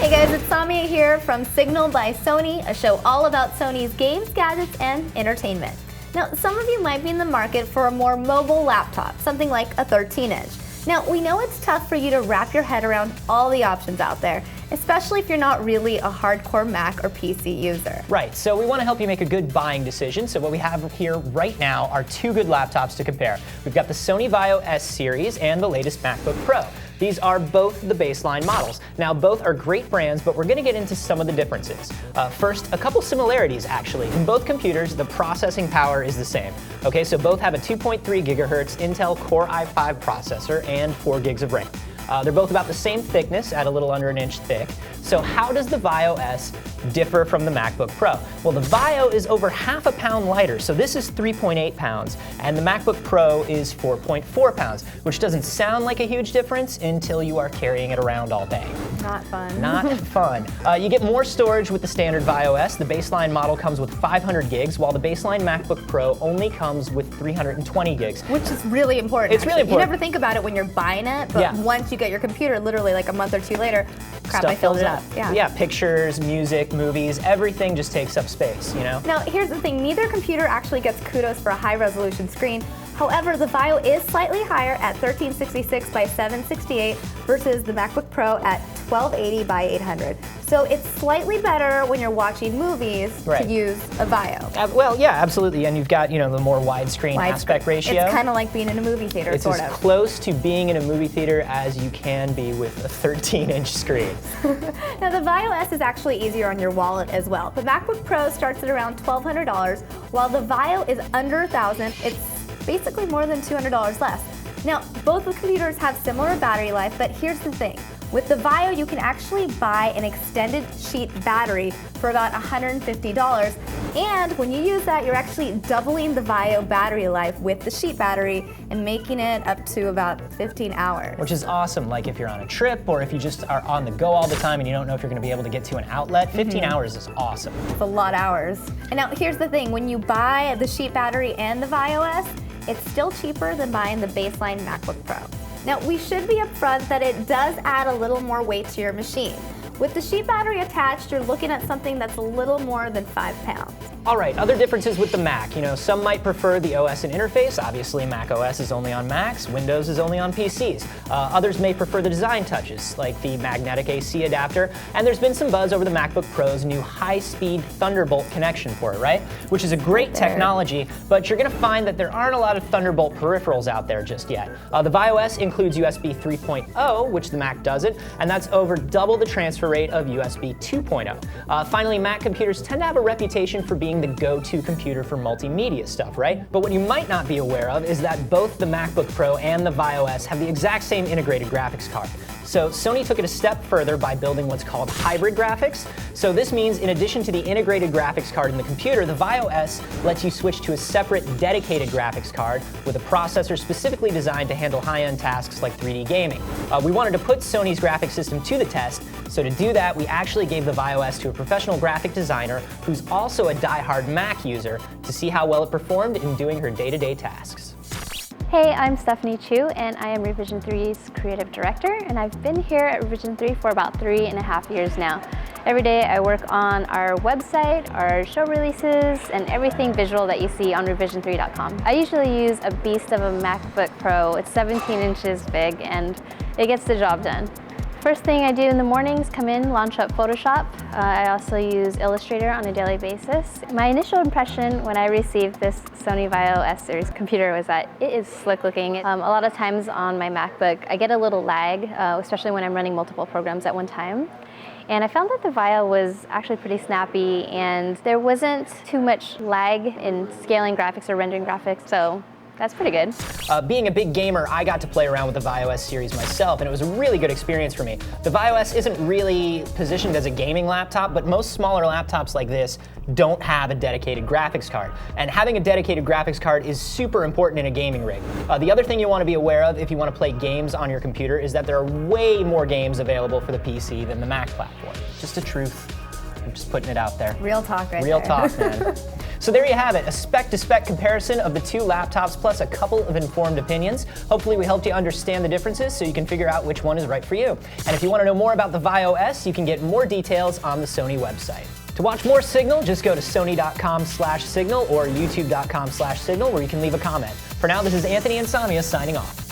Hey guys, it's Samia here from Signal by Sony, a show all about Sony's games, gadgets, and entertainment. Now, some of you might be in the market for a more mobile laptop, something like a 13-inch. Now, we know it's tough for you to wrap your head around all the options out there, especially if you're not really a hardcore Mac or PC user. Right, so we want to help you make a good buying decision. So what we have here right now are two good laptops to compare. We've got the Sony Vaio S Series and the latest MacBook Pro. These are both the baseline models. Now, both are great brands, but we're going to get into some of the differences. First, a couple similarities, actually. In both computers, the processing power is the same. Okay, so both have a 2.3 gigahertz Intel Core i5 processor and 4 gigs of RAM. They're both about the same thickness, at a little under an inch thick. So how does the Vaio S differ from the MacBook Pro? Well, the Vaio is over half a pound lighter, so this is 3.8 pounds, and the MacBook Pro is 4.4 pounds, which doesn't sound like a huge difference until you are carrying it around all day. Not fun. Not fun. You get more storage with the standard Vaio S. The baseline model comes with 500 gigs, while the baseline MacBook Pro only comes with 320 gigs. Which is really important. It's really important. You never think about it when you're buying it, but once you get your computer, literally like a month or two later, crap, I filled it up. Yeah, pictures, music, movies, everything just takes up space, you know? Now, here's the thing. Neither computer actually gets kudos for a high-resolution screen. However, the Vaio is slightly higher at 1366 by 768 versus the MacBook Pro at 1280 by 800. So it's slightly better when you're watching movies to use a Vaio. Well, yeah, absolutely. And you've got, you know, the more widescreen aspect ratio. It's kind of like being in a movie theater, sort of. It's as close to being in a movie theater as you can be with a 13-inch screen. Now, the Vaio S is actually easier on your wallet as well. The MacBook Pro starts at around $1,200, while the Vaio is under $1,000. It's basically more than $200 less. Now, both the computers have similar battery life, but here's the thing. With the Vaio, you can actually buy an extended sheet battery for about $150. And when you use that, you're actually doubling the Vaio battery life with the sheet battery and making it up to about 15 hours. Which is awesome, like if you're on a trip or if you just are on the go all the time and you don't know if you're going to be able to get to an outlet. 15 hours is awesome. It's a lot of hours. And now here's the thing. When you buy the sheet battery and the Vaio S, it's still cheaper than buying the baseline MacBook Pro. Now, we should be upfront that it does add a little more weight to your machine. With the sheet battery attached, you're looking at something that's a little more than 5 pounds. All right, other differences with the Mac. You know, some might prefer the OS and interface. Obviously, Mac OS is only on Macs, Windows is only on PCs. Others may prefer the design touches, like the magnetic AC adapter. And there's been some buzz over the MacBook Pro's new high-speed Thunderbolt connection for it, right? Which is a great technology, but you're gonna find that there aren't a lot of Thunderbolt peripherals out there just yet. The Vaio S includes USB 3.0, which the Mac doesn't, and that's over double the transfer rate of USB 2.0. Finally, Mac computers tend to have a reputation for being the go-to computer for multimedia stuff, right? But what you might not be aware of is that both the MacBook Pro and the Vaio S have the exact same integrated graphics card. So Sony took it a step further by building what's called hybrid graphics. So this means in addition to the integrated graphics card in the computer, the Vaio S lets you switch to a separate dedicated graphics card with a processor specifically designed to handle high-end tasks like 3D gaming. We wanted to put Sony's graphics system to the test, so to do that, we actually gave the Vaio S to a professional graphic designer who's also a die-hard Mac user to see how well it performed in doing her day-to-day tasks. Hey, I'm Stephanie Chu, and I am Revision 3's creative director, and I've been here at Revision 3 for about 3.5 years now. Every day I work on our website, our show releases, and everything visual that you see on revision3.com. I usually use a beast of a MacBook Pro. It's 17 inches big, and it gets the job done. First thing I do in the mornings, come in, launch up Photoshop. I also use Illustrator on a daily basis. My initial impression when I received this Sony Vaio S Series computer was that it is slick looking. A lot of times on my MacBook, I get a little lag, especially when I'm running multiple programs at one time. And I found that the Vaio was actually pretty snappy and there wasn't too much lag in scaling graphics or rendering graphics, so that's pretty good. Being a big gamer, I got to play around with the Vaio S Series myself, and it was a really good experience for me. The Vaio S isn't really positioned as a gaming laptop, but most smaller laptops like this don't have a dedicated graphics card. And having a dedicated graphics card is super important in a gaming rig. The other thing you want to be aware of if you want to play games on your computer is that there are way more games available for the PC than the Mac platform. Just a truth. I'm just putting it out there. Real talk right Real there. talk, man. So there you have it, a spec-to-spec comparison of the two laptops plus a couple of informed opinions. Hopefully we helped you understand the differences so you can figure out which one is right for you. And if you want to know more about the Vaio S, you can get more details on the Sony website. To watch more Signal, just go to sony.com/signal or youtube.com/signal where you can leave a comment. For now, this is Anthony Insomnia signing off.